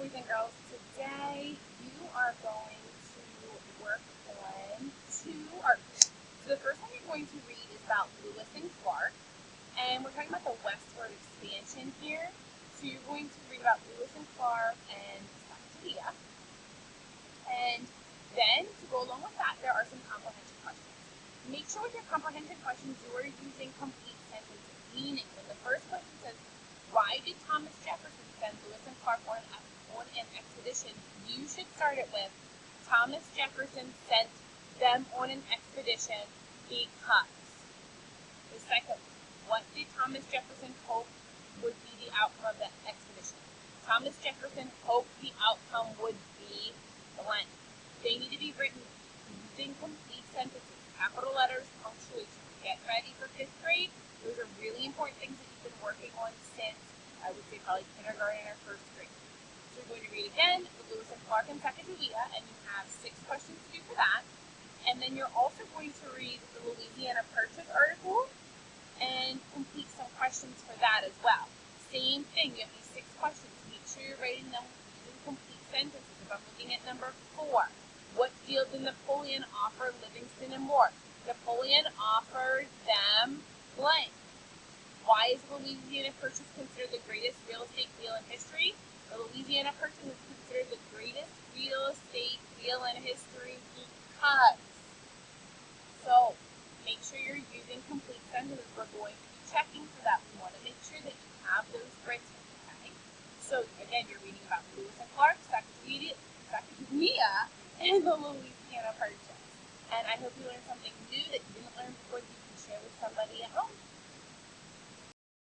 boys and girls, today you are going to work on two articles. So the first one you're going to read is about Lewis and Clark, and we're talking about the westward expansion here. So you're going to read about Lewis and Clark and Sacagawea, and then to go along with that, there are some comprehension questions. Make sure with your comprehension questions you are using complete sentences, meaning when the first question says, why did Thomas Jefferson send Lewis and Clark on an expedition? You should start it with, Thomas Jefferson sent them on an expedition because. The second, what did Thomas Jefferson hope would be the outcome of the expedition? Thomas Jefferson hoped the outcome would be blank. They need to be written using complete sentences, capital letters, punctuation. Get ready for 5th grade. Those are really important things that you've been working on since, I would say, probably kindergarten or 1st grade. So you're going to read again the Lewis and Clark and Sacagawea, and you have 6 questions to do for that. And then you're also going to read the Louisiana Purchase article and complete some questions for that as well. Same thing, you have these 6 questions. Make sure you're writing them using complete sentences. If I'm looking at number 4, what deal did Napoleon offer Livingston and Moore? Napoleon offered them blank. Why is the Louisiana Purchase considered the greatest real estate deal in history? The Louisiana Purchase is considered the greatest real estate deal in history because. So, make sure you're using complete sentences. We're going to be checking for that. We want to make sure that you have those written, okay? So, again, you're reading about Lewis and Clark, Sacagawea, and the Louisiana Purchase. And I hope you learned something new that you didn't learn before that you can share with somebody at home.